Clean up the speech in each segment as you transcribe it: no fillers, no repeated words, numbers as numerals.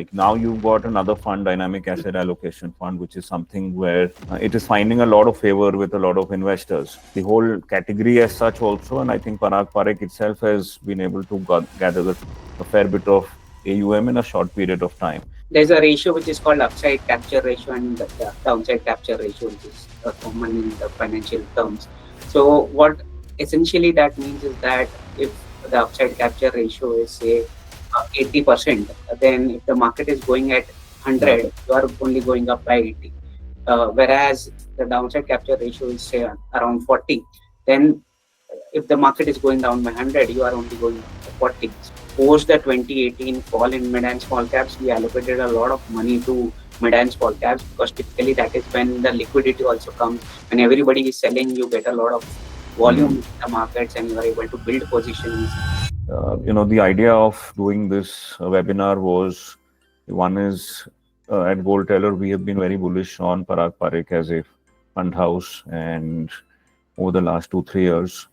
Like now you've got another fund, dynamic asset allocation fund, which is something where it is finding a lot of favor with a lot of investors. The whole category as such also, and I think Parag Parikh itself has been able to gather a fair bit of AUM in a short period of time. There's a ratio which is called upside capture ratio and the downside capture ratio, which is common in the financial terms. So what essentially that means is that if the upside capture ratio is say 80%, then if the market is going at 100, you are only going up by 80. Whereas the downside capture ratio is say around 40, then if the market is going down by 100, you are only going up by 40. Post the 2018 fall in mid and small caps, we allocated a lot of money to mid and small caps because typically that is when the liquidity also comes. When everybody is selling, you get a lot of volume in the markets and you are able to build positions. The idea of doing this webinar was, one is at Gold Teller, we have been very bullish on Parag Parikh as a fund house, and over the last 2-3 years,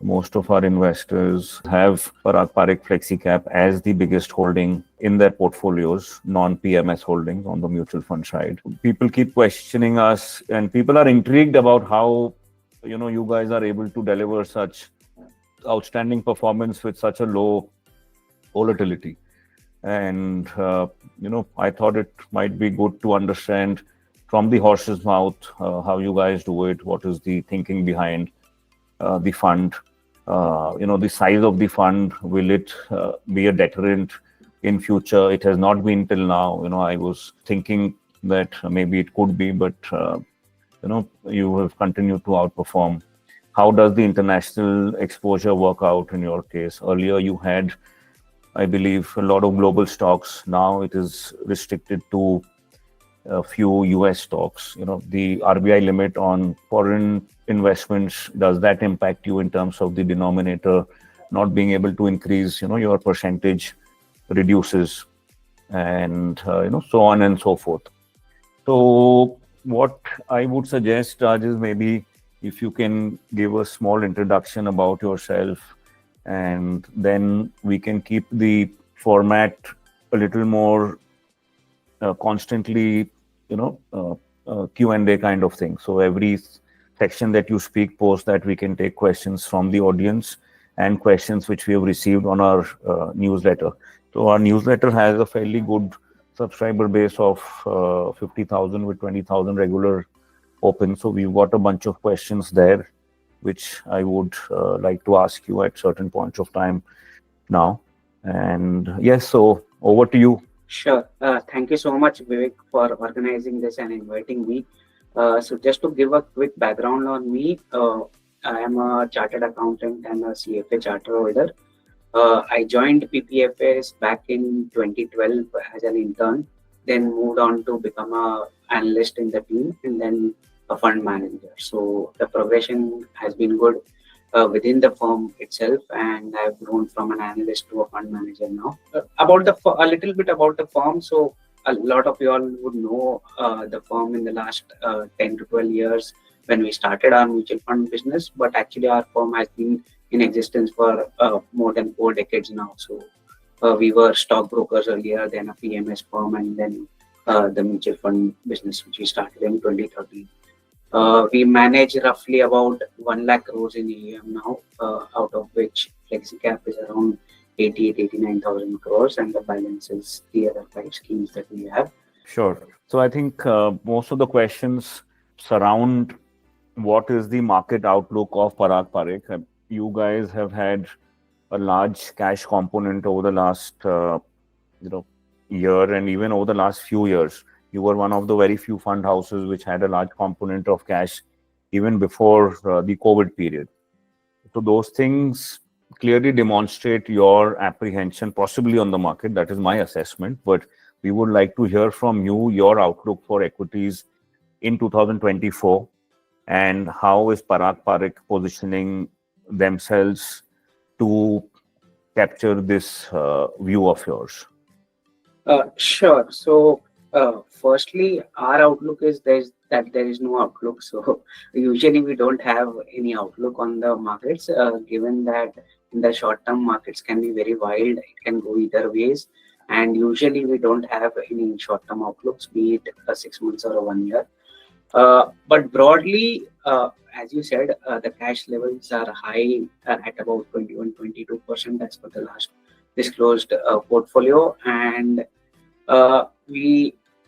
most of our investors have Parag Parikh FlexiCap as the biggest holding in their portfolios, non-PMS holdings on the mutual fund side. People keep questioning us, and people are intrigued about how you guys are able to deliver such outstanding performance with such a low volatility. And I thought it might be good to understand from the horse's mouth how you guys do it, what is the thinking behind the fund, the size of the fund. Will it be a deterrent in future? It has not been till now. I was thinking that maybe it could be, but you have continued to outperform. How does the international exposure work out in your case? Earlier you had, I believe, a lot of global stocks. Now it is restricted to a few US stocks. The RBI limit on foreign investments, does that impact you in terms of the denominator not being able to increase? Your percentage reduces, and so on and so forth. So what I would suggest, Raj, is maybe if you can give a small introduction about yourself, and then we can keep the format a little more constantly, Q&A kind of thing. So every section that you speak, post that, we can take questions from the audience and questions which we have received on our newsletter. So our newsletter has a fairly good subscriber base of 50,000 with 20,000 regular open. So we've got a bunch of questions there, which I would like to ask you at certain points of time now. And yes, so over to you. Sure. Thank you so much, Vivek, for organizing this and inviting me. So just to give a quick background on me, I am a chartered accountant and a CFA charter holder. I joined PPFAs back in 2012 as an intern, then moved on to become an analyst in the team, and then a fund manager. So the progression has been good within the firm itself, and I've grown from an analyst to a fund manager now. A little bit about the firm. So a lot of you all would know the firm in the last 10 to 12 years when we started our mutual fund business, but actually our firm has been in existence for more than 4 decades now. So we were stockbrokers earlier, then a PMS firm, and then the mutual fund business, which we started in 2013. We manage roughly about 1 lakh crores in AUM now, out of which FlexiCap is around 89,000 crores, and the balance is the other 5 schemes that we have. Sure. So I think most of the questions surround what is the market outlook of Parag Parikh. You guys have had a large cash component over the last year, and even over the last few years. You were one of the very few fund houses which had a large component of cash even before the COVID period. So those things clearly demonstrate your apprehension possibly on the market. That is my assessment. But we would like to hear from you your outlook for equities in 2024, and how is Parag Parikh positioning themselves to capture this view of yours? Sure. So firstly, our outlook is there is no outlook. So usually we don't have any outlook on the markets, given that in the short term markets can be very wild. It can go either ways. and usually we don't have any short-term outlooks, be it 6 months or 1 year. But broadly, as you said, the cash levels are high at about 21-22%. That's for the last disclosed portfolio, and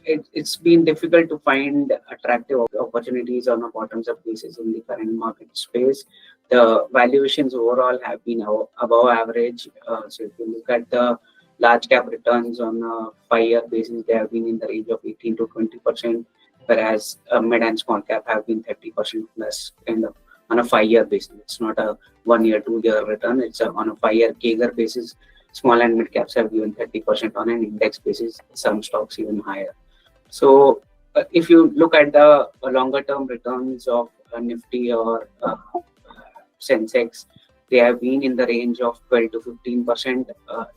it's been difficult to find attractive opportunities on a bottoms-up basis in the current market space. The valuations overall have been above average. So if you look at the large cap returns on a 5-year basis, they have been in the range of 18 to 20%, whereas mid and small cap have been 30% plus kind of on a 5-year basis. It's not a 1 year, 2 year return. It's on a 5-year CAGR basis. Small and mid caps have given 30% on an index basis. Some stocks even higher. So if you look at the longer term returns of Nifty or Sensex, they have been in the range of 12 to 15%.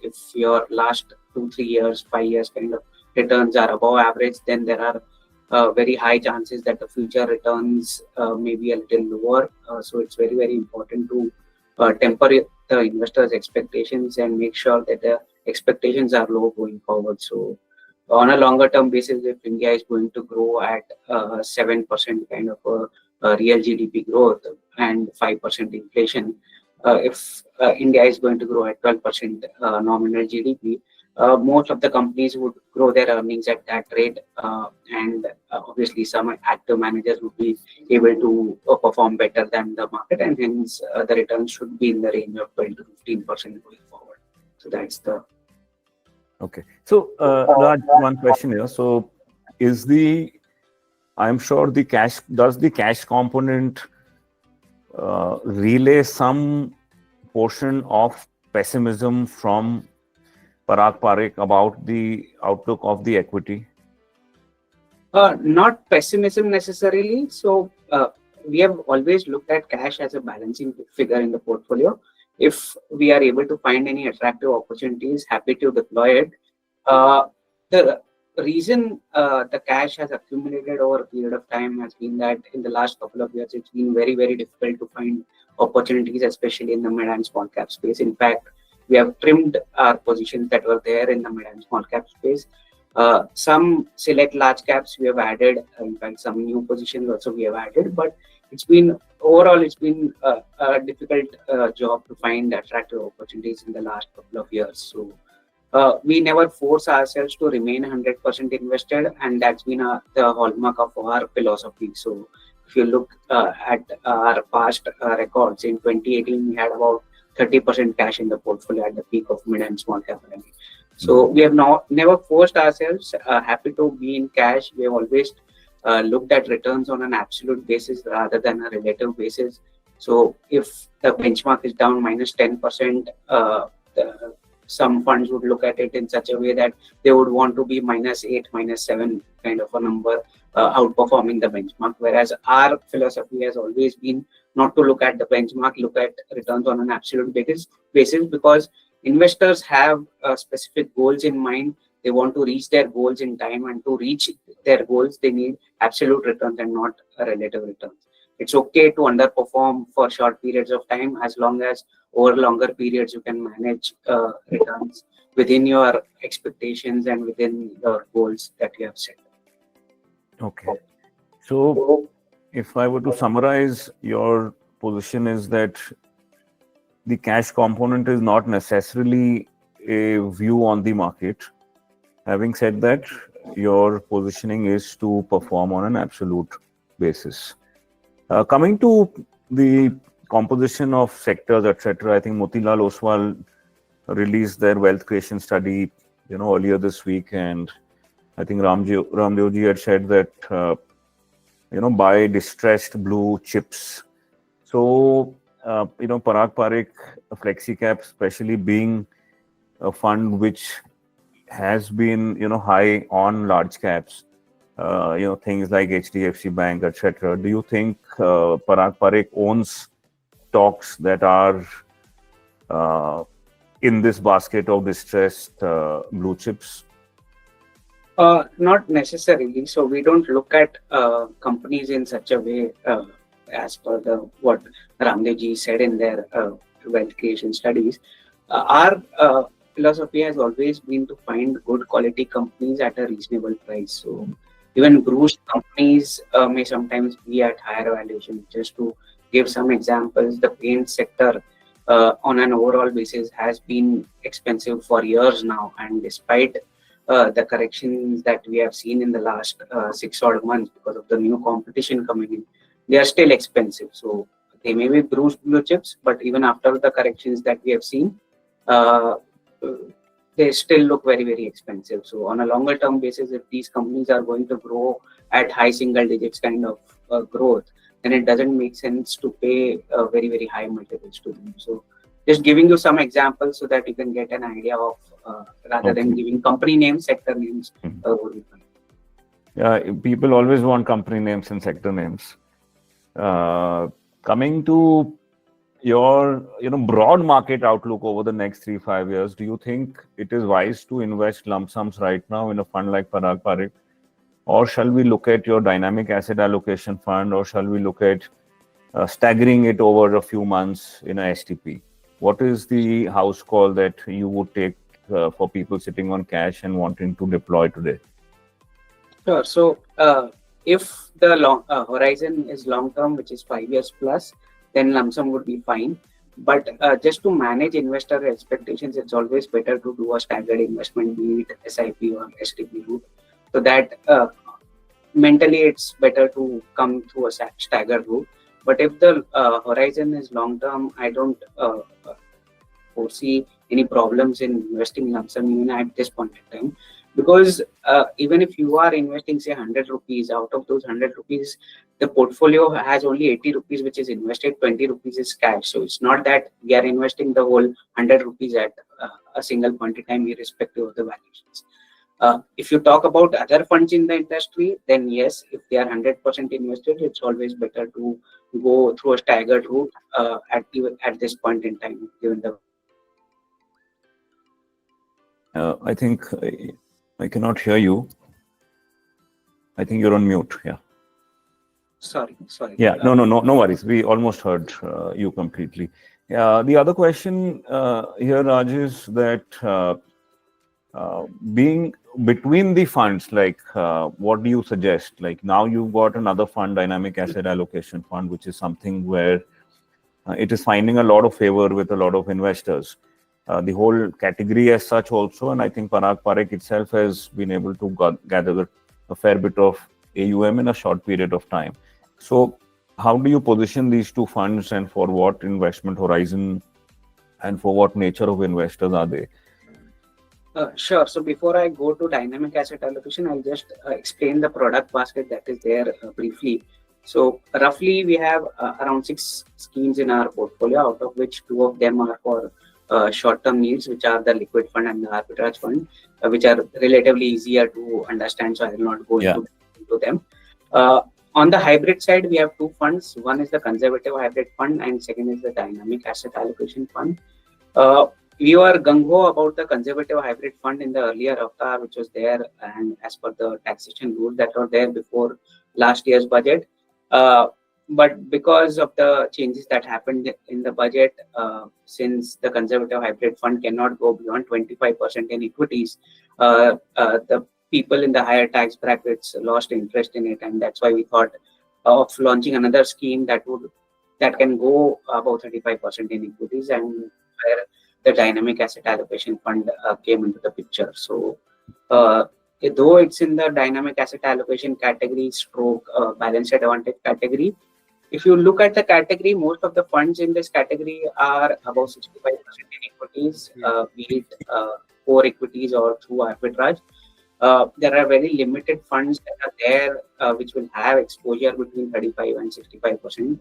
If your last 2-3 years, 5 years kind of returns are above average, then there are very high chances that the future returns may be a little lower. So it's very, very important to temper the investors' expectations and make sure that the expectations are low going forward. So on a longer term basis, if India is going to grow at 7% kind of a real GDP growth and 5% inflation, if India is going to grow at 12% nominal GDP, most of the companies would grow their earnings at that rate, and obviously some active managers would be able to perform better than the market, and hence the returns should be in the range of 12 to 15% going forward. So that's the. Okay. So, Raj, one question here. So, I'm sure does the cash component relay some portion of pessimism from Parag Parikh about the outlook of the equity? Not pessimism necessarily. So we have always looked at cash as a balancing figure in the portfolio. If we are able to find any attractive opportunities, happy to deploy it. The reason the cash has accumulated over a period of time has been that in the last couple of years, it's been very, very difficult to find opportunities, especially in the mid and small cap space. In fact, we have trimmed our positions that were there in the mid and small cap space. Some select large caps we have added. In fact, some new positions also we have added. But it's been a difficult job to find attractive opportunities in the last couple of years. So we never force ourselves to remain 100% invested, and that's been the hallmark of our philosophy. So if you look at our past records, in 2018 we had about 30% cash in the portfolio at the peak of mid and small cap lending. So we have never forced ourselves. Happy to be in cash. We have always looked at returns on an absolute basis rather than a relative basis. So if the benchmark is down minus 10%, some funds would look at it in such a way that they would want to be minus 8, minus 7 kind of a number, outperforming the benchmark. Whereas our philosophy has always been not to look at the benchmark, look at returns on an absolute basis, because investors have specific goals in mind. They want to reach their goals in time, and to reach their goals, they need absolute returns and not relative returns. It's okay to underperform for short periods of time, as long as over longer periods you can manage returns within your expectations and within your goals that you have set. Okay. So if I were to summarize, your position is that the cash component is not necessarily a view on the market. Having said that, your positioning is to perform on an absolute basis. Coming to the composition of sectors, etc., I think Motilal Oswal released their wealth creation study, earlier this week, and I think Ramdevji had said that buy distressed blue chips. So Parag Parikh, FlexiCap, especially being a fund which has been high on large caps, things like HDFC Bank, etc. Do you think Parag Parikh owns stocks that are in this basket of distressed blue chips? Not necessarily. So we don't look at companies in such a way as per what Ramdevji said in their wealth creation studies. Our philosophy has always been to find good quality companies at a reasonable price. So even bruised companies may sometimes be at higher valuation. Just to give some examples, the paint sector on an overall basis has been expensive for years now, and despite the corrections that we have seen in the last 6 odd months because of the new competition coming in, they are still expensive. So they may be bruised blue chips, but even after the corrections that we have seen, uh, they still look very, very expensive. So on a longer term basis, if these companies are going to grow at high single digits kind of growth, then it doesn't make sense to pay very, very high multiples to them. So just giving you some examples so that you can get an idea of rather than giving company names, sector names. Would be fine. Yeah, people always want company names and sector names. Coming to your broad market outlook over the next 3-5 years, do you think it is wise to invest lump sums right now in a fund like Parag Parikh, or shall we look at your dynamic asset allocation fund, or shall we look at staggering it over a few months in a STP? What is the house call that you would take for people sitting on cash and wanting to deploy today? Sure. So if the long horizon is long term, which is 5 years plus, then lump sum would be fine. But just to manage investor expectations, it's always better to do a staggered investment, be it SIP or STP route. So that mentally it's better to come through a staggered route. But if the horizon is long term, I don't foresee any problems in investing lump sum even at this point in time. Because even if you are investing, say, 100 rupees, out of those 100 rupees, the portfolio has only 80 rupees, which is invested, 20 rupees is cash. So it's not that we are investing the whole 100 rupees at a single point in time, irrespective of the valuations. If you talk about other funds in the industry, then yes, if they are 100% invested, it's always better to go through a staggered route at this point in time, given the. I think I cannot hear you. I think you're on mute. Yeah. Sorry. Yeah. No worries. We almost heard you completely. The other question here, Raj, is that being between the funds, like what do you suggest? Like now you've got another fund, dynamic asset allocation fund, which is something where it is finding a lot of favor with a lot of investors. The whole category as such also, and I think Parag Parikh itself has been able to gather a fair bit of AUM in a short period of time. So how do you position these two funds, and for what investment horizon and for what nature of investors are they? Sure. So before I go to dynamic asset allocation, I'll just explain the product basket that is there briefly. So roughly we have around 6 schemes in our portfolio, out of which 2 of them are for short-term needs, which are the liquid fund and the arbitrage fund, which are relatively easier to understand. So I will not go into them. On the hybrid side, we have 2 funds. One is the conservative hybrid fund, and second is the dynamic asset allocation fund. We were gung-ho about the conservative hybrid fund in the earlier avatar, which was there, and as per the taxation rules that were there before last year's budget. But because of the changes that happened in the budget, since the conservative hybrid fund cannot go beyond 25% in equities, the people in the higher tax brackets lost interest in it, and that's why we thought of launching another scheme that can go about 35% in equities, and where the dynamic asset allocation fund came into the picture. So though it's in the dynamic asset allocation category stroke balanced advantage category, if you look at the category, most of the funds in this category are above 65% in equities, be it core equities or through arbitrage. There are very limited funds that are there which will have exposure between 35 and 65%.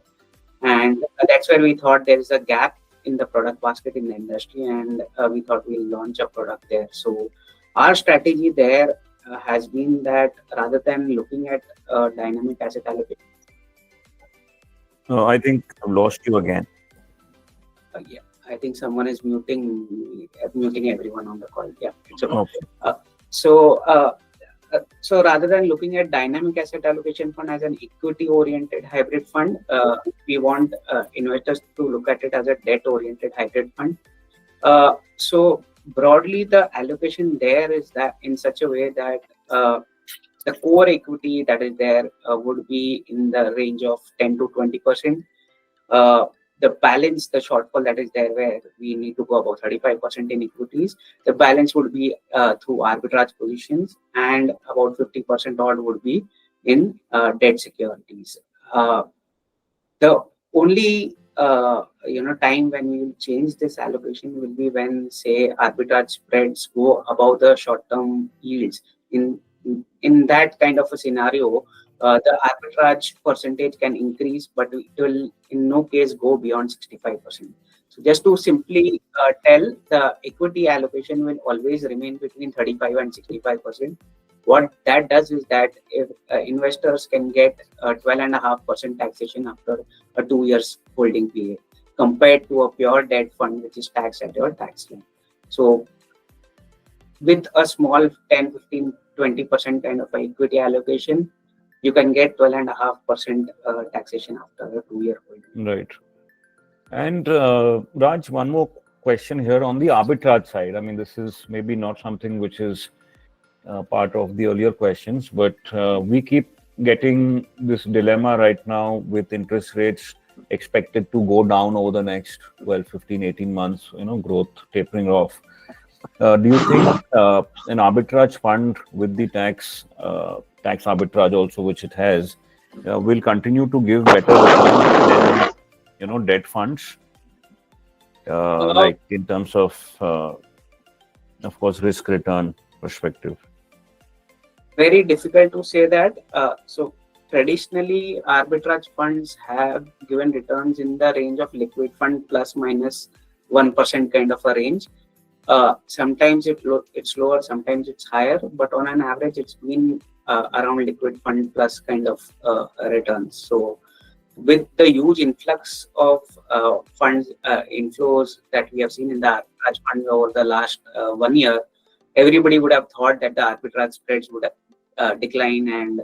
And that's where we thought there is a gap in the product basket in the industry, and we thought we'll launch a product there. So our strategy there has been that rather than looking at dynamic asset allocation. I think I've lost you again. Yeah, I think someone is muting everyone on the call. Yeah, it's okay. So rather than looking at dynamic asset allocation fund as an equity-oriented hybrid fund, we want investors to look at it as a debt-oriented hybrid fund. So broadly, the allocation there is that in such a way that the core equity that is there would be in the range of 10 to 20%. Uh, the balance, the shortfall that is there, where we need to go about 35% in equities, the balance would be through arbitrage positions, and about 50% odd would be in debt securities. The only time when we will change this allocation will be when, say, arbitrage spreads go above the short-term yields. In that kind of a scenario, the arbitrage percentage can increase, but it will in no case go beyond 65%. So just to simply tell, the equity allocation will always remain between 35 and 65%. What that does is that if investors can get 12.5% taxation after a 2 years holding period, compared to a pure debt fund which is taxed at your tax line. So with a small 10, 15, 20% kind of equity allocation, you can get 12.5% taxation after a 2 year holding. Right. And Raj, one more question here on the arbitrage side. I mean, this is maybe not something which is part of the earlier questions, but we keep getting this dilemma right now with interest rates expected to go down over the next 12, 15, 18 months, growth tapering off. Do you think an arbitrage fund with the tax arbitrage also, which it has, will continue to give better returns than debt funds, like in terms of course, risk return perspective? Very difficult to say that. So traditionally, arbitrage funds have given returns in the range of liquid fund plus minus 1% kind of a range. Sometimes it's lower, sometimes it's higher, but on an average, it's been around liquid fund plus kind of returns. So with the huge influx of funds inflows that we have seen in the arbitrage fund over the last 1 year, everybody would have thought that the arbitrage spreads would decline, and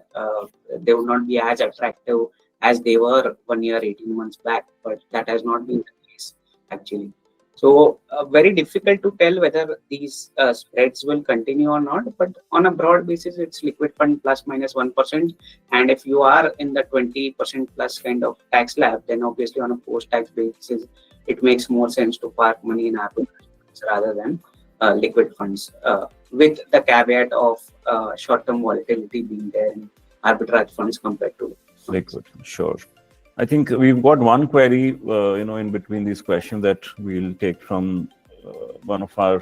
they would not be as attractive as they were 1 year, 18 months back. But that has not been the case, actually. So very difficult to tell whether these spreads will continue or not. But on a broad basis, it's liquid fund plus minus 1%. And if you are in the 20% plus kind of tax slab, then obviously on a post-tax basis, it makes more sense to park money in arbitrage rather than liquid funds, with the caveat of short-term volatility being there in arbitrage funds compared to liquid. Sure. I think we've got one query, in between these questions that we'll take from one of our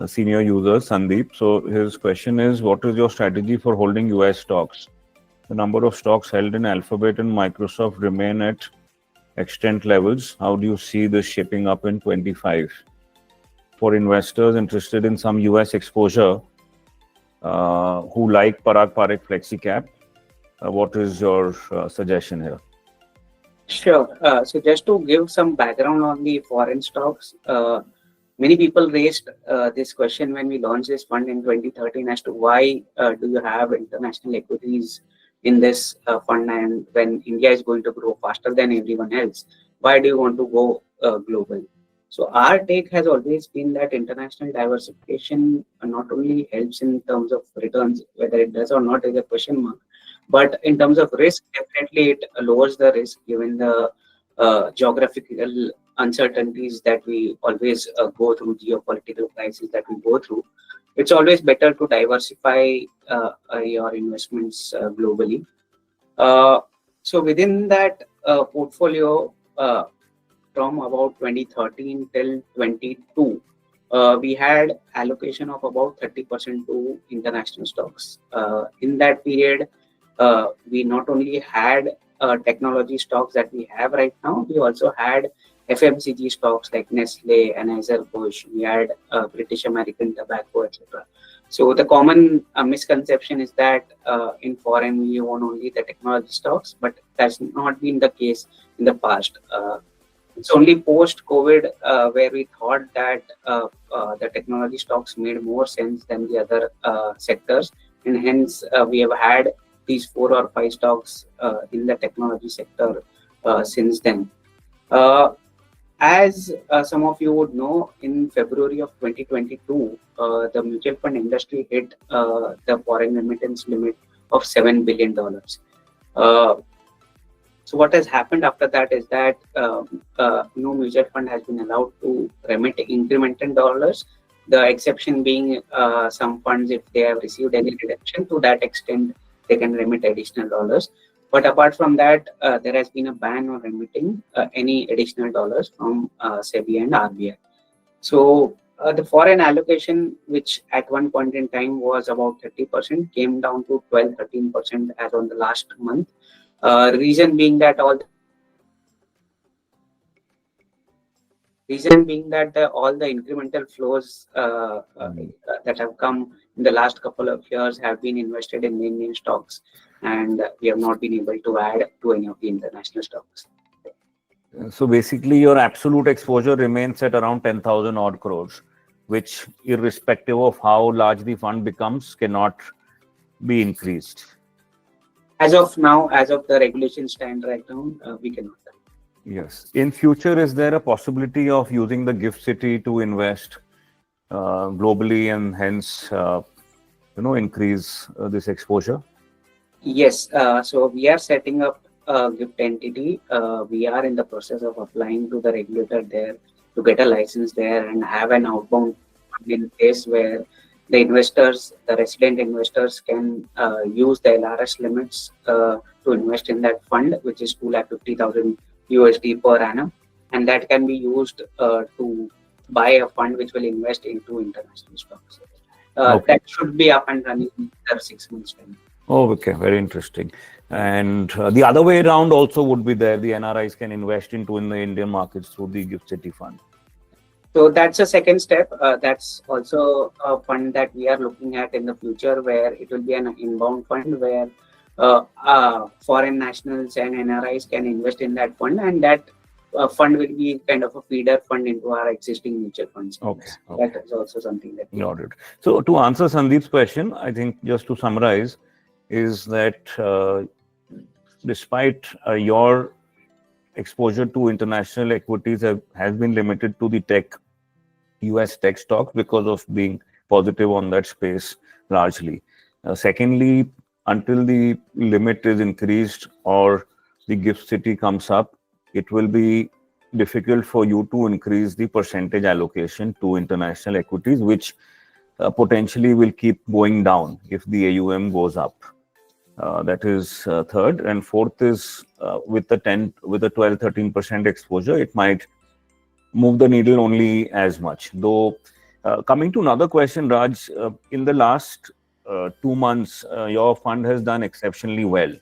senior users, Sandeep. So his question is, what is your strategy for holding US stocks? The number of stocks held in Alphabet and Microsoft remain at extent levels. How do you see this shaping up in 25? For investors interested in some US exposure who like Parag Parikh FlexiCap, what is your suggestion here? Sure. So just to give some background on the foreign stocks, many people raised this question when we launched this fund in 2013 as to why do you have international equities in this fund, and when India is going to grow faster than everyone else, why do you want to go global? So our take has always been that international diversification not only helps in terms of returns, whether it does or not is a question mark, but in terms of risk, definitely it lowers the risk given the geographical uncertainties that we always go through, geopolitical crises that we go through. It's always better to diversify your investments globally. So within that portfolio, from about 2013 till 22, we had allocation of about 30% to international stocks. In that period, we not only had technology stocks that we have right now, we also had FMCG stocks like Nestle, Anheuser-Busch, we had British American Tobacco, etc. So the common misconception is that in foreign we own only the technology stocks, but that's not been the case in the past. It's only post-COVID where we thought that the technology stocks made more sense than the other sectors, and hence we have had these 4 or 5 stocks in the technology sector since then. As some of you would know, in February of 2022, the mutual fund industry hit the foreign remittance limit of $7 billion. Uh, so what has happened after that is that no mutual fund has been allowed to remit incremental dollars. The exception being some funds, if they have received any redemption, to that extent they can remit additional dollars. But apart from that, there has been a ban on remitting any additional dollars from SEBI and RBI. So the foreign allocation, which at one point in time was about 30%, came down to 12-13% as on the last month. Reason being that all the incremental flows that have come in the last couple of years have been invested in Indian stocks, and we have not been able to add to any of the international stocks. So basically, your absolute exposure remains at around 10,000 odd crores, which, irrespective of how large the fund becomes, cannot be increased. As of now, as of the regulation stand right now, we cannot. Yes. In future, is there a possibility of using the gift city to invest globally and hence, increase this exposure? Yes. So we are setting up a gift entity. We are in the process of applying to the regulator there to get a license there and have an outbound fund in place where the investors, the resident investors, can use the LRS limits to invest in that fund, which is 250,000 USD per annum, and that can be used to buy a fund which will invest into international stocks. Okay. That should be up and running in 6 months' time. Oh, okay. Very interesting. And the other way around also would be there. The NRIs can invest in the Indian markets through the gift city fund. So that's a second step. That's also a fund that we are looking at in the future, where it will be an inbound fund where foreign nationals and NRIs can invest in that fund, and that fund will be kind of a feeder fund into our existing mutual funds. Okay. That is also something that. Noted. So to answer Sandeep's question, I think just to summarize, is that despite your exposure to international equities has been limited to the US tech stocks because of being positive on that space largely. Secondly, until the limit is increased or the gift city comes up, it will be difficult for you to increase the percentage allocation to international equities, which potentially will keep going down if the AUM goes up. That is third. And fourth is with the 12-13% exposure, it might move the needle only as much. Though, coming to another question, Raj, in the last 2 months, your fund has done exceptionally well.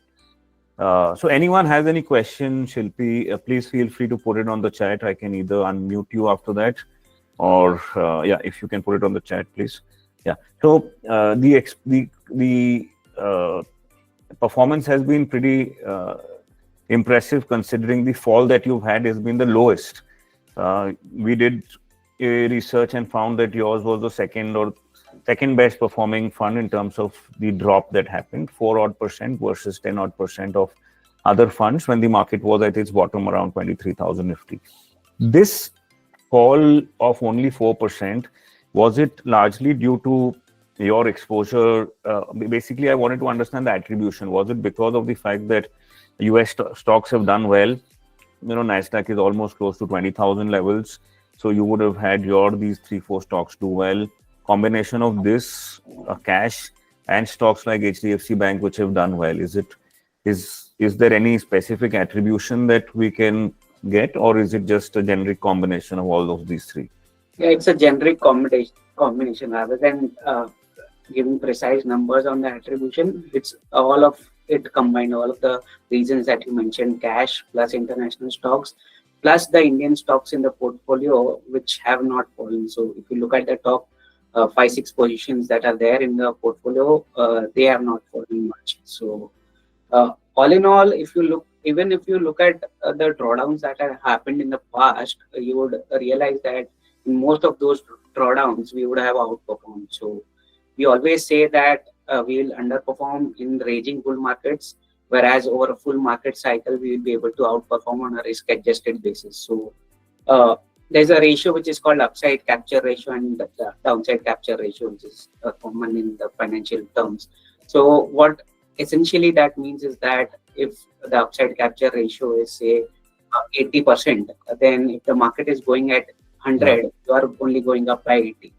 So anyone has any question, Shilpi, please feel free to put it on the chat. I can either unmute you after that, or if you can put it on the chat, please. Yeah. So the performance has been pretty impressive, considering the fall that you've had has been the lowest. We did a research and found that yours was the second best performing fund in terms of the drop that happened, 4% versus 10% of other funds when the market was at its bottom around 23,000 Nifty. This fall of only 4%, was it largely due to your exposure? Basically, I wanted to understand the attribution. Was it because of the fact that US stocks have done well? Nasdaq is almost close to 20,000 levels. So you would have had these 3-4 stocks do well. Combination of this cash and stocks like HDFC Bank, which have done well. Is there any specific attribution that we can get, or is it just a generic combination of all of these three? Yeah, it's a generic combination rather than giving precise numbers on the attribution. It's all of it combined, all of the reasons that you mentioned: cash plus international stocks plus the Indian stocks in the portfolio, which have not fallen. So if you look at the top 5-6 positions that are there in the portfolio, they have not fallen much. So all in all, if you look at the drawdowns that have happened in the past, you would realize that in most of those drawdowns we would have outperformed. So we always say that we will underperform in raging bull markets, whereas over a full market cycle we will be able to outperform on a risk adjusted basis. So there's a ratio which is called upside capture ratio and the downside capture ratio, which is common in the financial terms. So what essentially that means is that if the upside capture ratio is say 80%, then if the market is going at 100, you are only going up by 80.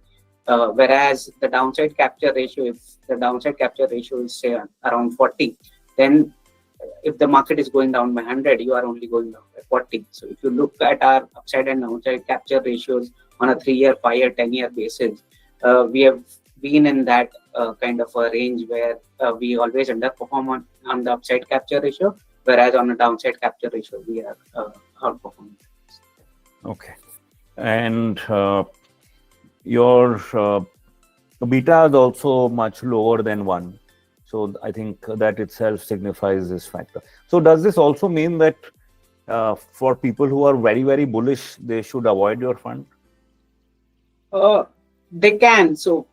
Whereas the downside capture ratio, if the downside capture ratio is say around 40, then if the market is going down by 100, you are only going down by 40. So if you look at our upside and downside capture ratios on a 3-year, 5-year, 10-year basis, we have been in that kind of a range where we always underperform on the upside capture ratio, whereas on the downside capture ratio, we are outperforming. Okay. And your beta is also much lower than 1. So I think that itself signifies this factor. So does this also mean that for people who are very, very bullish, they should avoid your fund? They can. So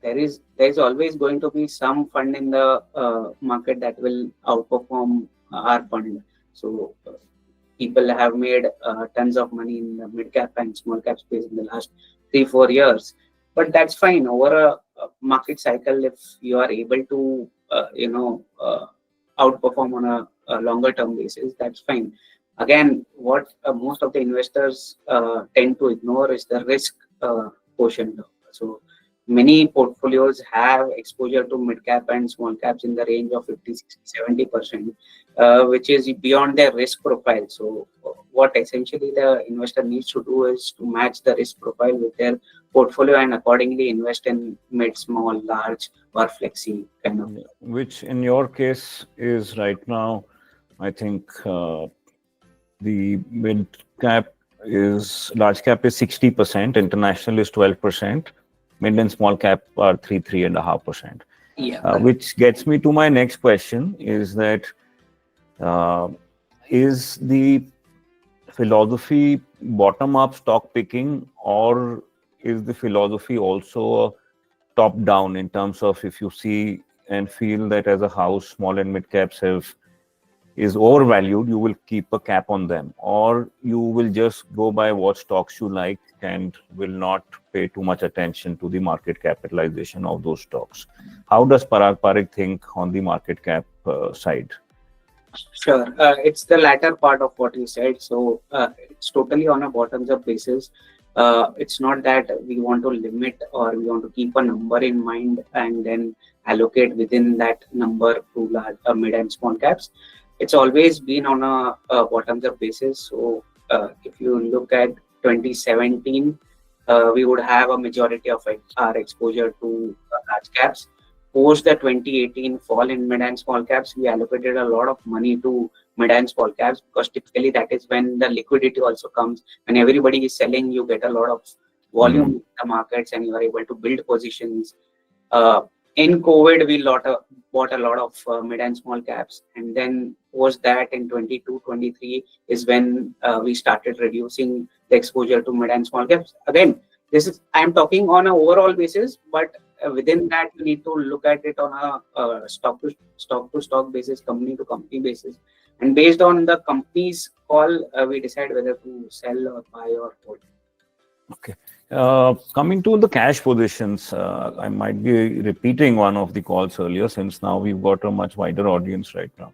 there's always going to be some fund in the market that will outperform our fund. So people have made tons of money in the mid cap and small cap space in the last 3-4 years, but that's fine. Over a market cycle, if you are able to outperform on a longer term basis, that's fine. Again, what most of the investors tend to ignore is the risk quotient. So many portfolios have exposure to mid cap and small caps in the range of 50, 60, 70%, which is beyond their risk profile. So what essentially the investor needs to do is to match the risk profile with their portfolio and accordingly invest in mid, small, large, or flexi kind of. Which in your case is right now, I think the mid cap is, large cap is 60%, international is 12%, mid and small cap are 3.5%. Yeah. Which gets me to my next question is that is the philosophy bottom-up stock picking, or is the philosophy also top-down in terms of if you see and feel that as a house, small and mid caps is overvalued, you will keep a cap on them, or you will just go by what stocks you like and will not pay too much attention to the market capitalization of those stocks? How does Parag Parikh think on the market cap side? Sure. It's the latter part of what you said. So it's totally on a bottoms-up basis. It's not that we want to limit or we want to keep a number in mind and then allocate within that number to large, mid and small caps. It's always been on a bottoms-up basis. So if you look at 2017, we would have a majority of our exposure to large caps. Post the 2018 fall in mid and small caps, we allocated a lot of money to mid and small caps because typically that is when the liquidity also comes. When everybody is selling, you get a lot of volume in the markets and you are able to build positions. In COVID, we bought a lot of mid and small caps, and then post that in 22-23 is when we started reducing the exposure to mid and small caps. Again, I'm talking on an overall basis, but within that you need to look at it on a stock to stock basis, company to company basis, and based on the company's call, we decide whether to sell or buy or hold. Okay. Coming to the cash positions, I might be repeating one of the calls earlier since now we've got a much wider audience right now.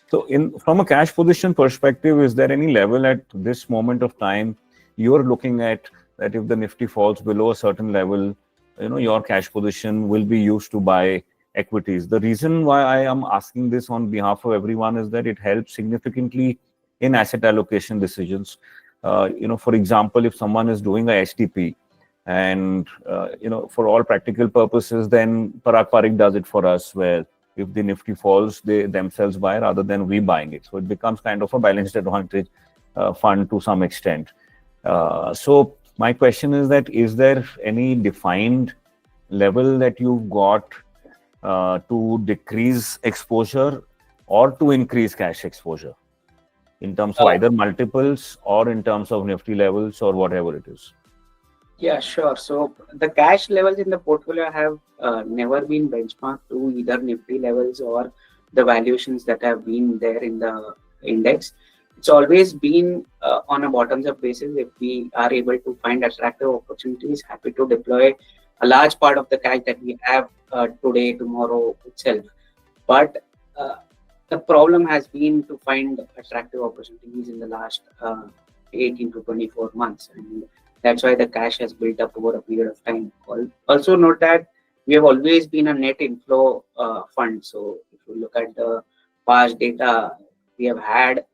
So from a cash position perspective, is there any level at this moment of time you're looking at that if the Nifty falls below a certain level, your cash position will be used to buy equities? The reason why I am asking this on behalf of everyone is that it helps significantly in asset allocation decisions. For example, if someone is doing a STP and, for all practical purposes, then Parag Parikh does it for us, where if the Nifty falls, they themselves buy rather than we buying it. So it becomes kind of a balanced advantage fund to some extent. So my question is that, is there any defined level that you've got to decrease exposure or to increase cash exposure in terms of either multiples or in terms of Nifty levels or whatever it is? Yeah, sure. So the cash levels in the portfolio have never been benchmarked to either Nifty levels or the valuations that have been there in the index. it's always been on a bottoms up basis. If we are able to find attractive opportunities, happy to deploy a large part of the cash that we have today, tomorrow itself. But the problem has been to find attractive opportunities in the last 18 to 24 months. And that's why the cash has built up over a period of time. Also note that we have always been a net inflow fund. So if you look at the past data, we have had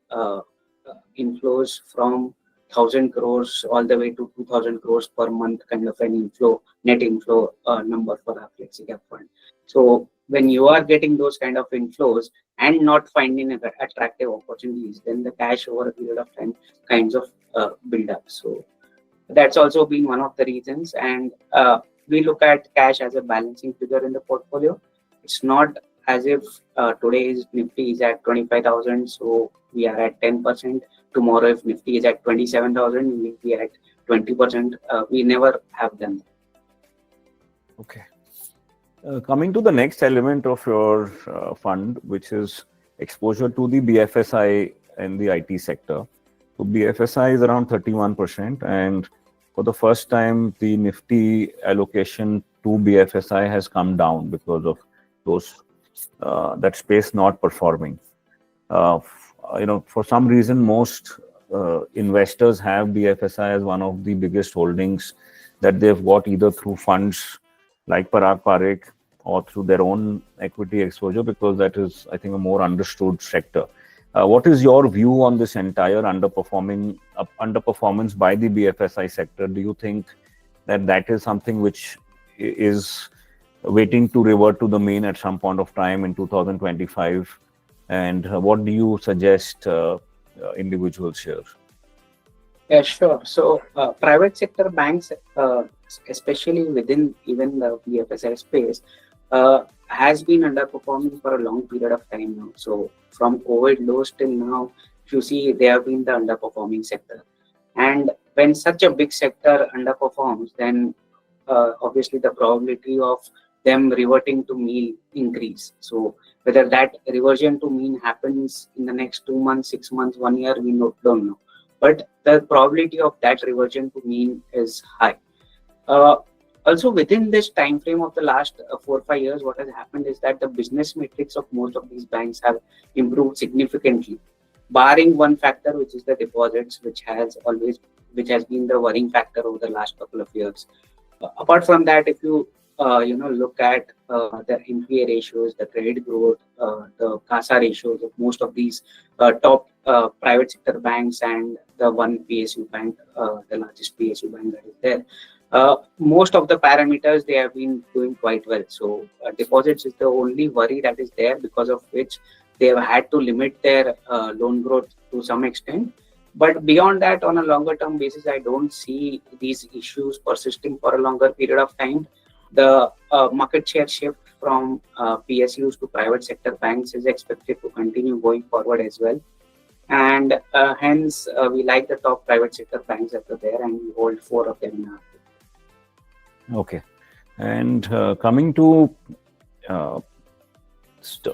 inflows from 1,000 crores all the way to 2,000 crores per month, kind of an inflow, net inflow number for our FlexiCap fund. So when you are getting those kind of inflows and not finding attractive opportunities, then the cash over a period of time kinds of build up. So that's also been one of the reasons. And we look at cash as a balancing figure in the portfolio. It's not as if today's Nifty is at 25,000, so we are at 10%. Tomorrow, if Nifty is at 27,000, we are at 20%. We never have done that. Okay. Coming to the next element of your fund, which is exposure to the BFSI and the IT sector. So BFSI is around 31%, and for the first time, the Nifty allocation to BFSI has come down because of those that space not performing. For some reason, most investors have BFSI as one of the biggest holdings that they've got either through funds like Parag Parikh or through their own equity exposure, because that is, I think, a more understood sector. What is your view on this entire underperformance by the BFSI sector? Do you think that is something which is waiting to revert to the mean at some point of time in 2025? And what do you suggest individuals here? Yeah, sure. So private sector banks, especially within even the BFSI space, has been underperforming for a long period of time now. So from COVID lows till now, if you see, they have been the underperforming sector. And when such a big sector underperforms, then obviously the probability of them reverting to mean increase. So whether that reversion to mean happens in the next 2 months, 6 months, 1 year, we don't know. But the probability of that reversion to mean is high. Also, within this time frame of the last 4 or 5 years, what has happened is that the business metrics of most of these banks have improved significantly, barring one factor, which is the deposits, which has been the worrying factor over the last couple of years. Apart from that, if you look at the NPA ratios, the credit growth, the CASA ratios of most of these top private sector banks and the one PSU bank, the largest PSU bank that is there, most of the parameters, they have been doing quite well. So deposits is the only worry that is there, because of which they have had to limit their loan growth to some extent. But beyond that, on a longer term basis, I don't see these issues persisting for a longer period of time. The market share shift from PSUs to private sector banks is expected to continue going forward as well. And hence, we like the top private sector banks that are there, and we hold 4 of them in our group. Okay. And coming to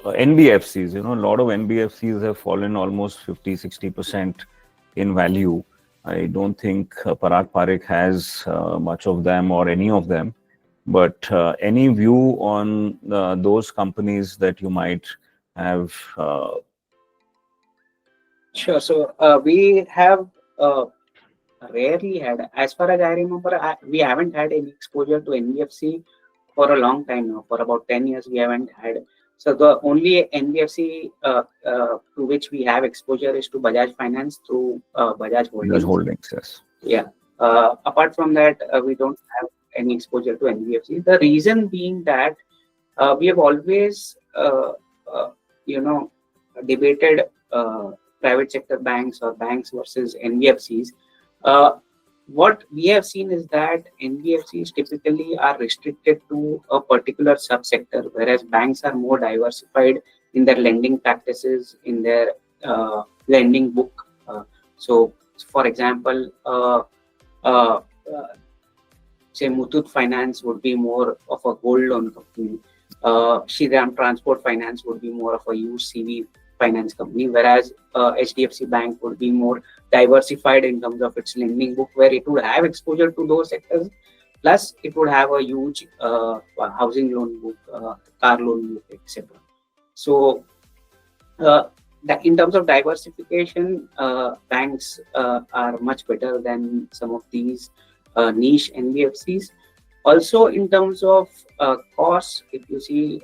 NBFCs, a lot of NBFCs have fallen almost 50-60% in value. I don't think Parag Parikh has much of them or any of them. But any view on those companies that you might have? Sure. So we have rarely had, as far as I remember, we haven't had any exposure to NBFC for a long time now. For about 10 years, we haven't had. So the only NBFC to which we have exposure is to Bajaj Finance through Bajaj Holdings. Bajaj Holdings, yes. Yeah. Apart from that, we don't have any exposure to NBFC. The reason being that we have always, debated private sector banks or banks versus NBFCs. What we have seen is that NBFCs typically are restricted to a particular subsector, whereas banks are more diversified in their lending practices, in their lending book. So, for example, say Muthoot Finance would be more of a gold loan company. Shriram Transport Finance would be more of a used CV finance company, whereas HDFC Bank would be more diversified in terms of its lending book, where it would have exposure to those sectors, plus it would have a huge housing loan book, car loan book, etc. So that in terms of diversification, banks are much better than some of these niche NBFCs. Also, in terms of costs, if you see,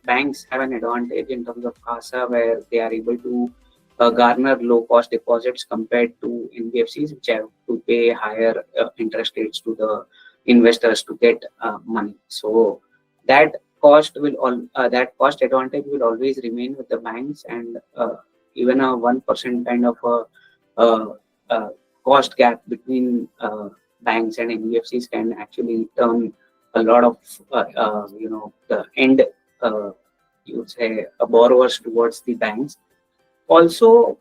banks have an advantage in terms of CASA, where they are able to garner low cost deposits compared to NBFCs, which have to pay higher interest rates to the investors to get money. So that that cost advantage will always remain with the banks, and even a 1% kind of cost gap between banks and NBFCs can actually turn a lot of the end you would say borrowers towards the banks. Also,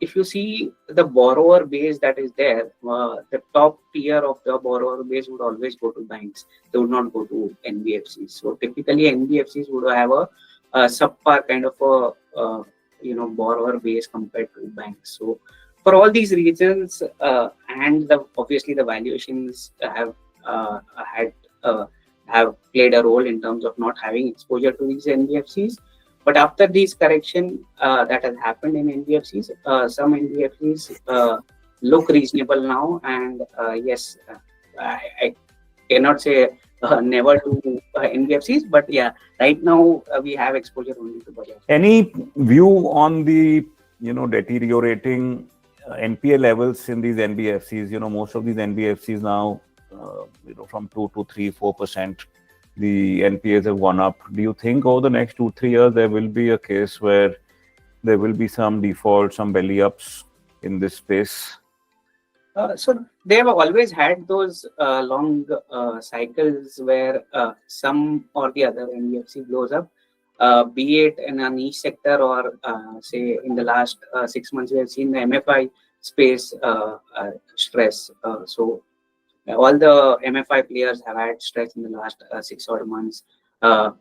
if you see the borrower base that is there, the top tier of the borrower base would always go to banks. They would not go to NBFCs. So typically, NBFCs would have a subpar kind of a borrower base compared to banks. So for all these reasons, and obviously the valuations have played a role in terms of not having exposure to these NBFCs. But after this correction that has happened in NBFCs, some NBFCs look reasonable now. And yes, I cannot say never to NBFCs, but yeah, right now we have exposure only to Bajaj. Any view on the deteriorating NPA levels in these NBFCs? Most of these NBFCs now, from 2 to 3, 4%. The NPAs have gone up. Do you think over the next 2-3 years there will be a case where there will be some default, some belly ups in this space? So they have always had those long cycles where some or the other NBFC blows up, be it in a niche sector or say in the last 6 months we have seen the MFI space stress. So all the MFI players have had stress in the last 6 odd months.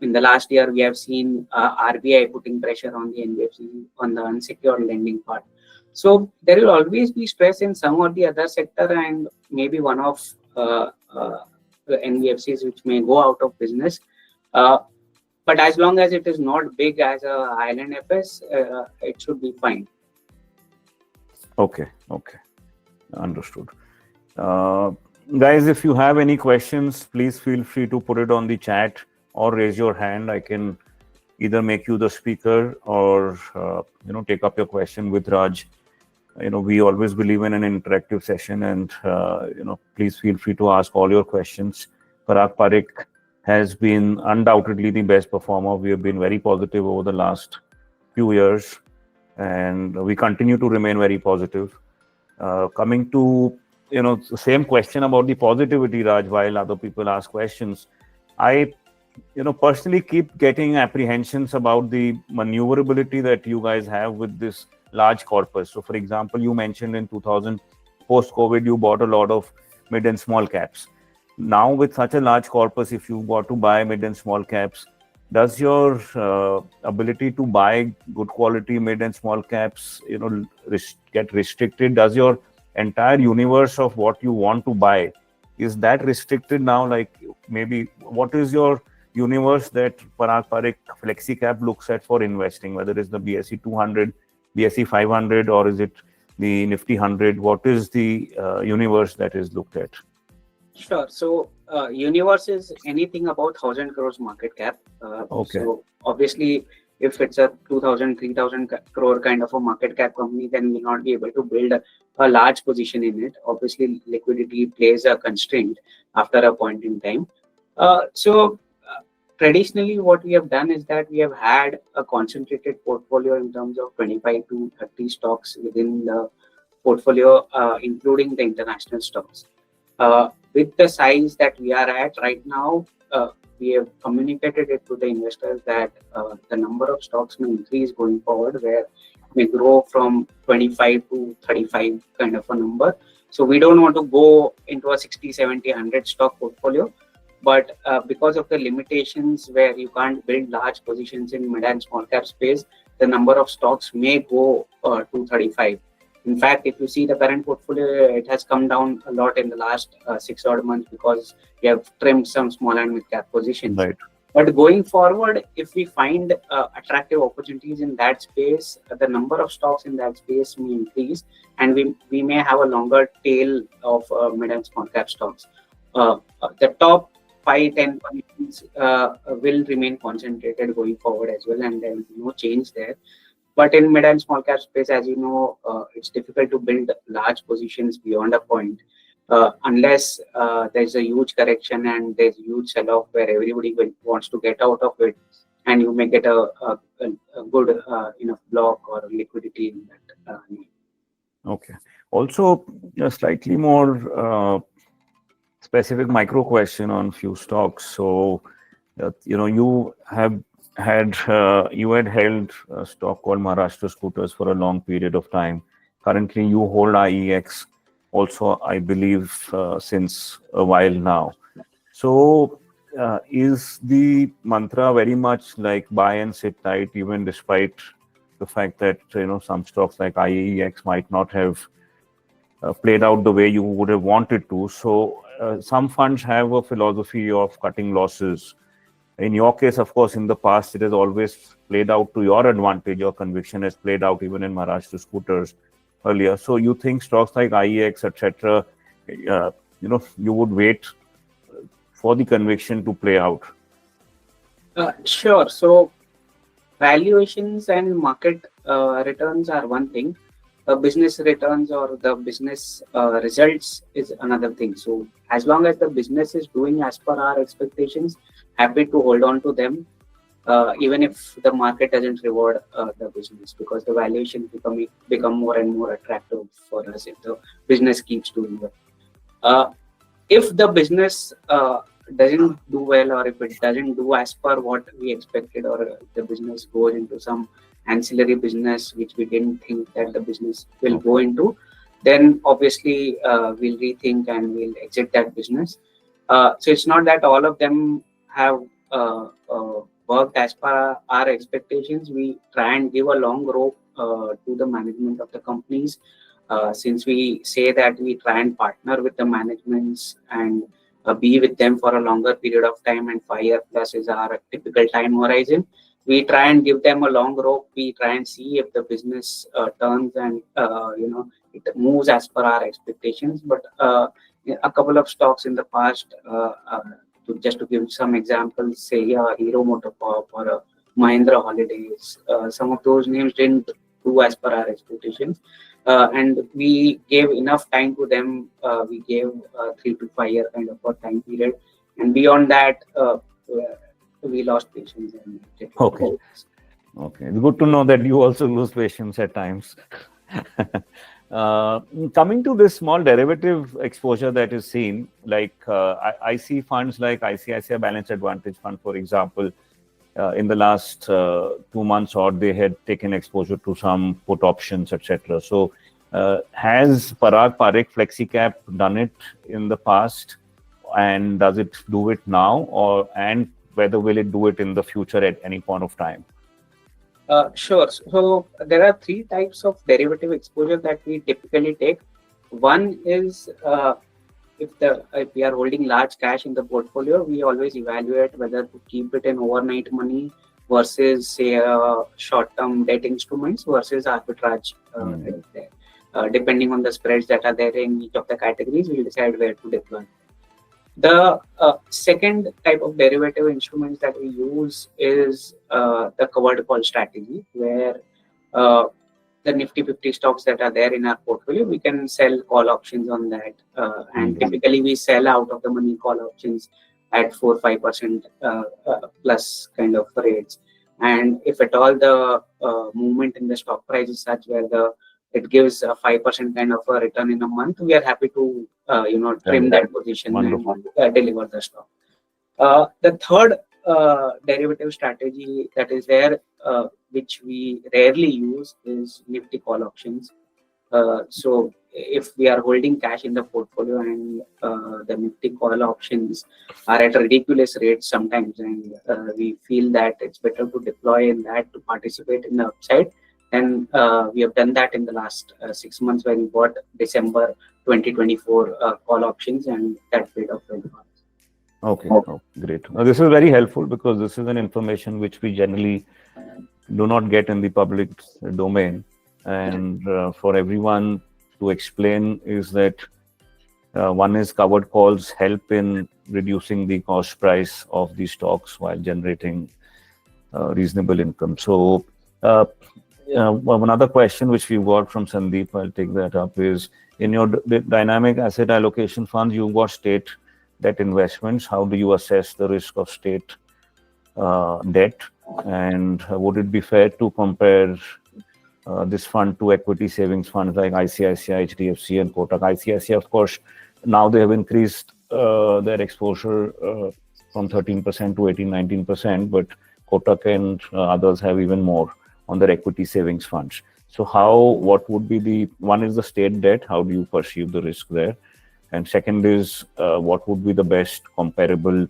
In the last year, we have seen RBI putting pressure on the NBFC on the unsecured lending part. So there will always be stress in some or the other sector, and maybe one of the NBFCs which may go out of business. But as long as it is not big as a Island FS, it should be fine. Okay. Understood. Guys, if you have any questions, please feel free to put it on the chat or raise your hand. I can either make you the speaker or take up your question with Raj. We always believe in an interactive session, and please feel free to ask all your questions. Parag Parikh has been undoubtedly the best performer. We have been very positive over the last few years, and we continue to remain very positive. Coming to the same question about the positivity, Raj, while other people ask questions, I personally keep getting apprehensions about the maneuverability that you guys have with this large corpus. So for example, you mentioned in 2000 post-COVID you bought a lot of mid and small caps. Now with such a large corpus, if you got to buy mid and small caps, does your ability to buy good quality mid and small caps get restricted? Does your entire universe of what you want to buy, is that restricted now? Like, maybe what is your universe that Parag Parikh Flexi Cap looks at for investing, whether it's the BSE 200, BSE 500, or is it the Nifty 100? What is the universe that is looked at? Sure. So universe is anything about 1,000 crores market cap. Okay. So obviously, if it's a 2,000, 3,000 crore kind of a market cap company, then we'll not be able to build a large position in it. Obviously, liquidity plays a constraint after a point in time. Traditionally, what we have done is that we have had a concentrated portfolio in terms of 25 to 30 stocks within the portfolio, including the international stocks. With the size that we are at right now, we have communicated it to the investors that the number of stocks may increase going forward, where it may grow from 25 to 35 kind of a number. So we don't want to go into a 60, 70, 100 stock portfolio. But because of the limitations where you can't build large positions in mid and small cap space, the number of stocks may go to 35. In fact, if you see the current portfolio, it has come down a lot in the last 6 odd months because we have trimmed some small and mid cap positions. Right. But going forward, if we find attractive opportunities in that space, the number of stocks in that space may increase, and we may have a longer tail of mid and small cap stocks. The top 5-10 positions will remain concentrated going forward as well, and there will be no change there. But in mid and small cap space, as you know, it's difficult to build large positions beyond a point. Unless there's a huge correction and there's a huge sell-off where everybody wants to get out of it, and you may get a good enough block or liquidity in that. Okay. Also, a slightly more specific micro question on few stocks. So, you had held a stock called Maharashtra Scooters for a long period of time. Currently, you hold IEX also, I believe, since a while now. So, is the mantra very much like buy and sit tight, even despite the fact that some stocks like IEX might not have played out the way you would have wanted to? So, some funds have a philosophy of cutting losses. In your case, of course, in the past, it has always played out to your advantage. Your conviction has played out even in Maharashtra Scooters earlier. So you think stocks like IEX, etc., you would wait for the conviction to play out? Sure. So valuations and market returns are one thing. Business returns or the business results is another thing. So as long as the business is doing as per our expectations, happy to hold on to them, even if the market doesn't reward the business, because the valuation become more and more attractive for us if the business keeps doing well. If the business doesn't do well, or if it doesn't do as per what we expected, or the business goes into some ancillary business which we didn't think that the business will go into, then obviously we'll rethink and we'll exit that business. So it's not that all of them have worked as per our expectations. We try and give a long rope to the management of the companies, since we say that we try and partner with the managements and be with them for a longer period of time, and 5 year plus is our typical time horizon. We try and give them a long rope. We try and see if the business turns and it moves as per our expectations. But a couple of stocks in the past, just to give some examples, say Hero MotoCorp or Mahindra Holidays, some of those names didn't do as per our expectations, and we gave enough time to them. We gave 3 to 5 year kind of a time period, and beyond that, we lost patience. Okay. It's good to know that you also lose patience at times. Coming to this small derivative exposure that is seen, like I see funds like ICICI Balance Advantage Fund, for example, in the last 2 months, or they had taken exposure to some put options, etc. So has Parag Parikh FlexiCap done it in the past, and does it do it now, and whether will it do it in the future at any point of time? Sure. So there are 3 types of derivative exposure that we typically take. One is if we are holding large cash in the portfolio, we always evaluate whether to keep it in overnight money versus, say, short-term debt instruments versus arbitrage. Depending on the spreads that are there in each of the categories, we'll decide where to deploy. The second type of derivative instruments that we use is the covered call strategy, where the Nifty 50 stocks that are there in our portfolio, we can sell call options on that. And typically we sell out of the money call options at 4-5% plus kind of rates. And if at all the movement in the stock price is such where it gives a 5% kind of a return in a month, we are happy to trim that position and deliver the stock. The third derivative strategy that is there, which we rarely use, is Nifty call options. So if we are holding cash in the portfolio and the Nifty call options are at ridiculous rates sometimes, and we feel that it's better to deploy in that to participate in the upside. And we have done that in the last 6 months when we bought December 2024 call options, and that paid off very well. Okay, oh, great. This is very helpful because this is an information which we generally do not get in the public domain. And for everyone to explain is that one is covered calls help in reducing the cost price of the stocks while generating reasonable income. So another question which we got from Sandeep, I'll take that up, is in your dynamic asset allocation funds, you've got state debt investments. How do you assess the risk of state debt? And would it be fair to compare this fund to equity savings funds like ICICI, HDFC, and Kotak? ICICI, of course, now they have increased their exposure from 13% to 18-19%, but Kotak and others have even more on their equity savings funds. So what would be the, one is the state debt, how do you perceive the risk there? And second is, what would be the best comparable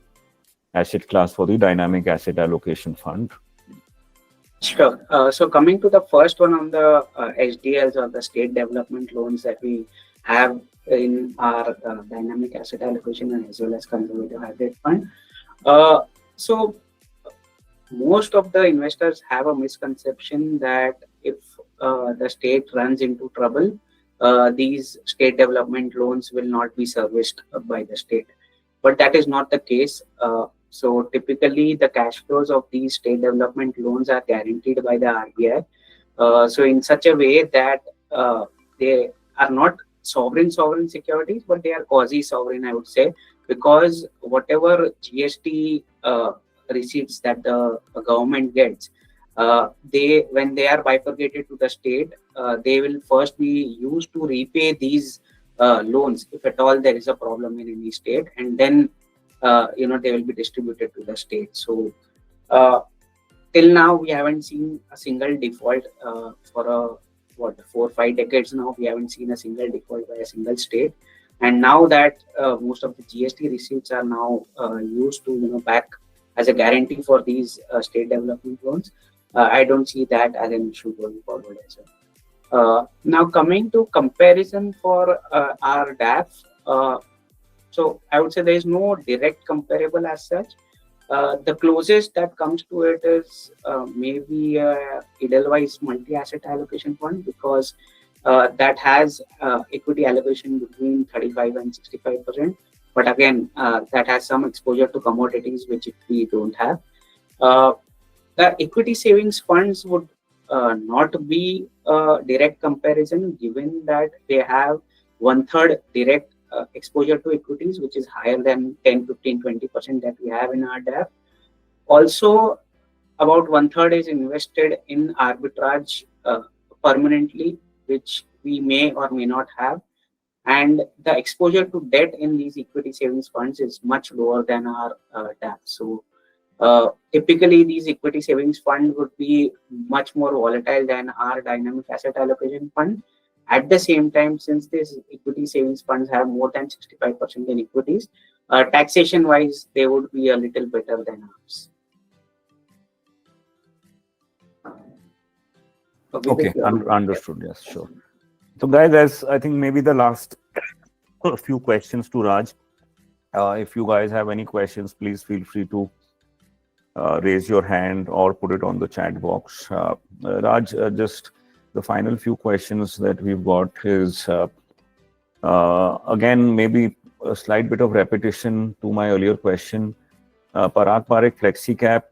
asset class for the dynamic asset allocation fund? Sure. So coming to the first one on the SDLs or the state development loans that we have in our dynamic asset allocation and as well as conservative hybrid fund. So most of the investors have a misconception that if the state runs into trouble, these state development loans will not be serviced by the state. But that is not the case. So typically the cash flows of these state development loans are guaranteed by the RBI. So in such a way that they are not sovereign securities, but they are quasi-sovereign, I would say, because whatever GST receipts that the government gets, when they are bifurcated to the state, they will first be used to repay these loans if at all there is a problem in any state, and then they will be distributed to the state. So till now we haven't seen a single default for 4 or 5 decades now. We haven't seen a single default by a single state, and now that most of the GST receipts are now used to back as a guarantee for these state development loans, I don't see that as an issue going forward as well. Now coming to comparison for our DAF, so I would say there is no direct comparable as such. The closest that comes to it is maybe Edelweiss multi-asset allocation fund, because that has equity allocation between 35 and 65%. But again, that has some exposure to commodities, which we don't have. The equity savings funds would not be a direct comparison, given that they have 1/3 direct exposure to equities, which is higher than 10, 15, 20% that we have in our DAF. Also, about 1/3 is invested in arbitrage permanently, which we may or may not have. And the exposure to debt in these equity savings funds is much lower than our DAF. So typically, these equity savings funds would be much more volatile than our dynamic asset allocation fund. At the same time, since these equity savings funds have more than 65% in equities, taxation-wise, they would be a little better than ours. Okay, understood. Yes, sure. So guys, as I think maybe the last few questions to Raj. If you guys have any questions, please feel free to raise your hand or put it on the chat box. Raj, just the final few questions that we've got is, again, maybe a slight bit of repetition to my earlier question. Parag Parikh Flexi Cap,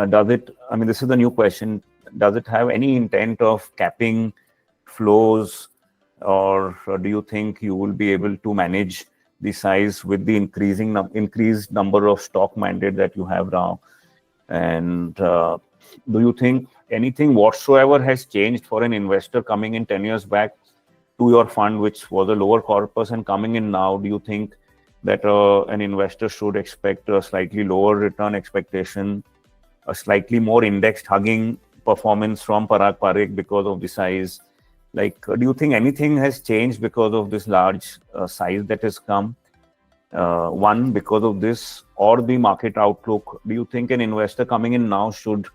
does it, I mean, this is the new question, does it have any intent of capping flows, or do you think you will be able to manage the size with the increased number of stock mandate that you have now? And do you think anything whatsoever has changed for an investor coming in 10 years back to your fund, which was a lower corpus, and coming in now? Do you think that an investor should expect a slightly lower return expectation, a slightly more indexed hugging performance from Parag Parikh because of the size, Like, do you think anything has changed because of this large size that has come? One, because of this, or the market outlook? Do you think an investor coming in now should,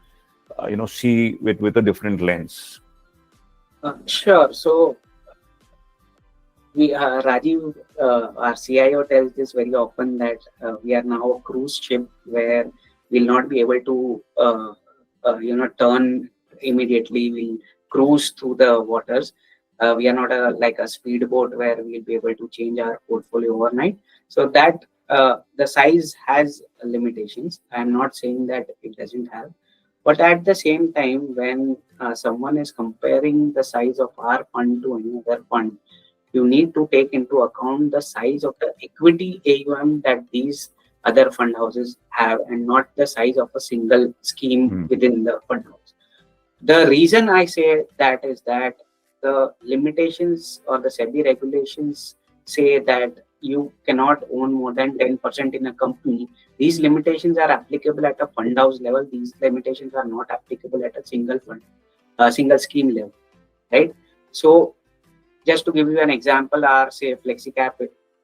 see with a different lens? Sure. So Rajiv, our CIO tells this very often that we are now a cruise ship where we'll not be able to, turn immediately. We'll cruise through the waters. We are not like a speedboat where we'll be able to change our portfolio overnight. So that the size has limitations. I'm not saying that it doesn't have, but at the same time, when someone is comparing the size of our fund to any other fund, you need to take into account the size of the equity AUM that these other fund houses have, and not the size of a single scheme within the fund house. The reason I say that is that the limitations or the SEBI regulations say that you cannot own more than 10% in a company. These limitations are applicable at a fund house level. These limitations are not applicable at a single scheme level, right? So just to give you an example, our say flexi cap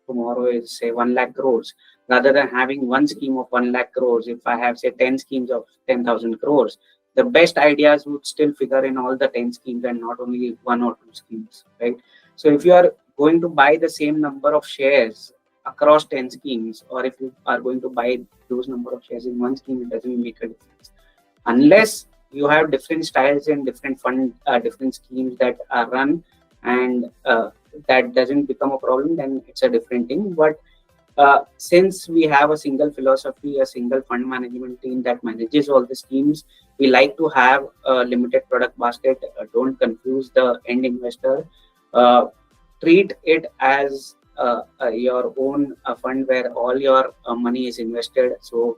tomorrow is say 1 lakh crores. Rather than having one scheme of 1 lakh crores, if I have say 10 schemes of 10,000 crores, the best ideas would still figure in all the 10 schemes and not only one or two schemes, right? So if you are going to buy the same number of shares across 10 schemes, or if you are going to buy those number of shares in one scheme, it doesn't make a difference. Unless you have different styles and different schemes that are run, and that doesn't become a problem, then it's a different thing. But since we have a single philosophy, a single fund management team that manages all the schemes, we like to have a limited product basket. Don't confuse the end investor. Treat it as your own fund where all your money is invested. So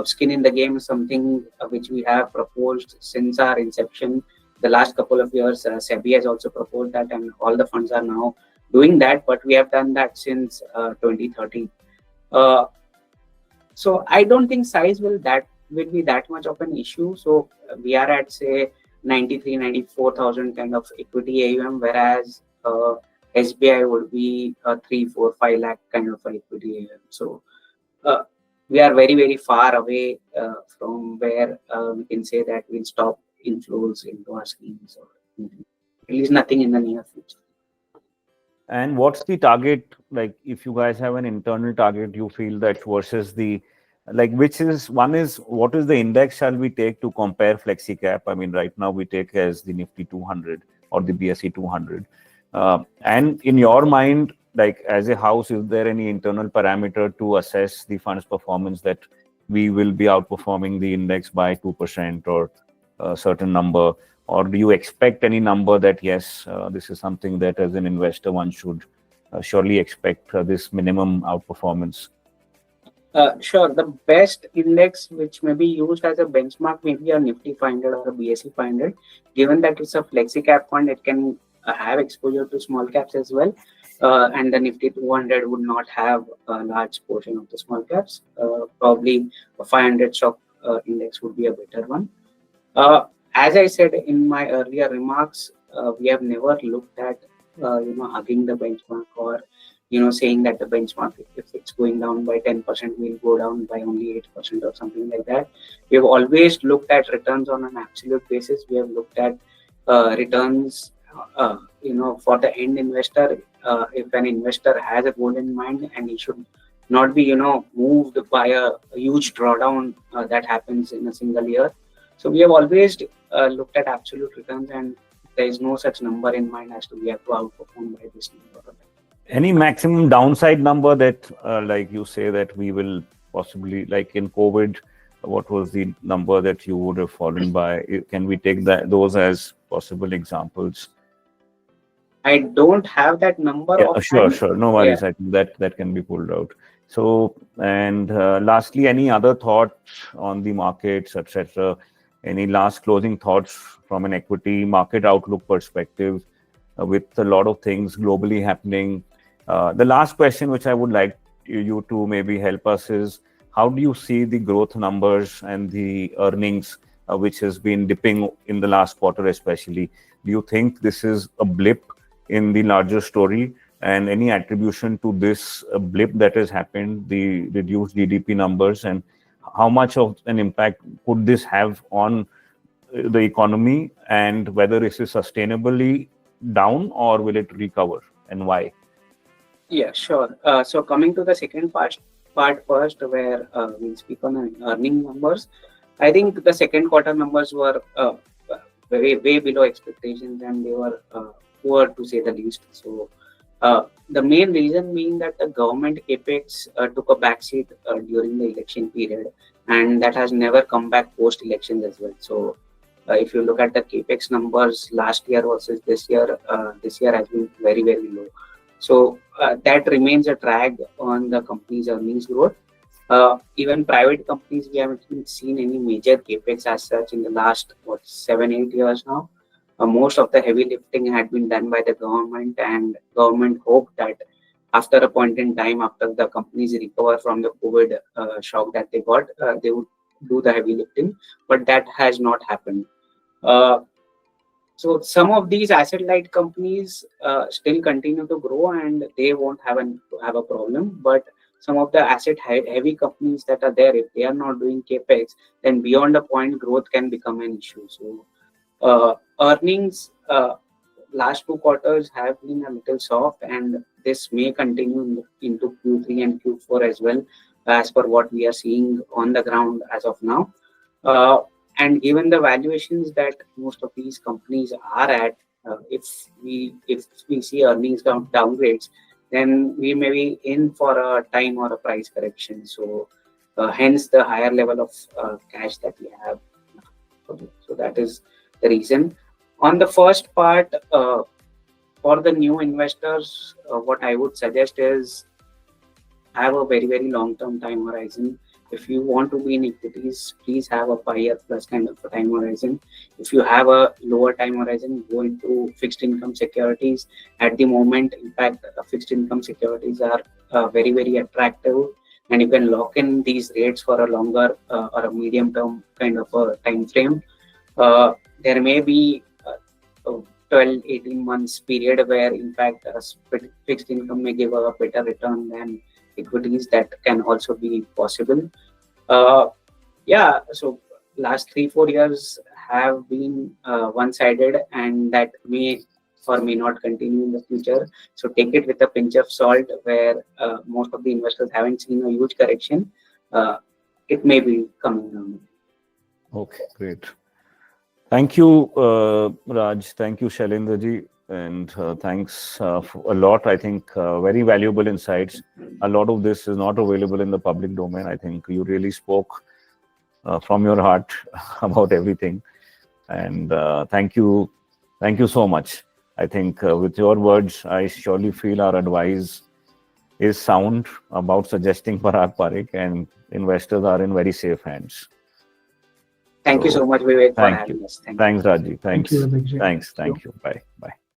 skin in the game is something which we have proposed since our inception. The last couple of years, SEBI has also proposed that, and all the funds are now doing that. But we have done that since 2013. So I don't think size will be that much of an issue. So we are at say 94,000 kind of equity AUM, whereas SBI would be 3, 4, 5 lakh kind of equity AUM. So we are very, very far away from where we can say that we'll stop inflows into our schemes, or at least nothing in the near future. And what's the target? Like, if you guys have an internal target, you feel that versus the, like, which is one is what is the index shall we take to compare flexi cap? I mean, right now we take as the Nifty 200 or the BSE 200. And in your mind, like as a house, is there any internal parameter to assess the fund's performance that we will be outperforming the index by 2% or a certain number? Or do you expect any number that, yes, this is something that as an investor one should surely expect this minimum outperformance? Sure. The best index which may be used as a benchmark may be a Nifty 500 or a BSE 500. Given that it's a flexi cap fund, it can have exposure to small caps as well. And the Nifty 200 would not have a large portion of the small caps. Probably a 500 stock index would be a better one. As I said in my earlier remarks, we have never looked at hugging the benchmark, or saying that the benchmark, if it's going down by 10%, will go down by only 8% or something like that. We have always looked at returns on an absolute basis. We have looked at returns, for the end investor. If an investor has a goal in mind, and he should not be, moved by a huge drawdown that happens in a single year. So we have always looked at absolute returns, and there is no such number in mind as to we have to outperform by this number. Any maximum downside number that, like you say, that we will possibly, like in COVID, what was the number that you would have fallen by? Can we take those as possible examples? I don't have that number. Yeah, sure. No worries. Yeah. I think that can be pulled out. So, and lastly, any other thoughts on the markets, etc.? Any last closing thoughts from an equity market outlook perspective, with a lot of things globally happening? The last question, which I would like you to maybe help us, is how do you see the growth numbers and the earnings which has been dipping in the last quarter especially. Do you think this is a blip in the larger story, and any attribution to this blip that has happened, the reduced GDP numbers, and how much of an impact could this have on the economy, and whether this is sustainably down or will it recover, and why? Yeah, sure. So coming to the second part first, where we'll speak on earning numbers. I think the second quarter numbers were way below expectations, and they were poor to say the least. So the main reason being that the government capex took a backseat during the election period, and that has never come back post elections as well. So if you look at the capex numbers last year versus this year has been very low. So that remains a drag on the company's earnings growth. Even private companies, we haven't seen any major capex as such in the last 7-8 years now. Most of the heavy lifting had been done by the government, and government hoped that after a point in time, after the companies recover from the COVID shock that they got, they would do the heavy lifting, but that has not happened. So some of these asset-light companies still continue to grow, and they won't have a problem. But some of the asset-heavy companies that are there, if they are not doing capex, then beyond a point, growth can become an issue. So earnings last 2 quarters have been a little soft, and this may continue into Q3 and Q4 as well, as per what we are seeing on the ground as of now. And given the valuations that most of these companies are at, if we see earnings downgrades, then we may be in for a time or a price correction. So hence the higher level of cash that we have. So that is the reason. On the first part, for the new investors, what I would suggest is have a very long-term time horizon. If you want to be in equities, please have a 5-year plus kind of a time horizon. If you have a lower time horizon, go into fixed income securities. At the moment, in fact, fixed income securities are very attractive, and you can lock in these rates for a longer or a medium term kind of a time frame. There may be 12-18 months period where in fact fixed income may give a better return than equities. That can also be possible. So last 3-4 years have been one-sided, and that may or may not continue in the future. So take it with a pinch of salt, where most of the investors haven't seen a huge correction. It may be coming down. Okay, great. Thank you, Raj. Thank you, Shailendra ji. And thanks a lot. I think very valuable insights. A lot of this is not available in the public domain. I think you really spoke from your heart about everything. And thank you so much. I think with your words, I surely feel our advice is sound about suggesting Parag Parikh, and investors are in very safe hands. Thank you so much, Vivek, for having us. Thanks, Raji. Thanks. Thank you, Vivek ji. Thanks. Thank you. Bye.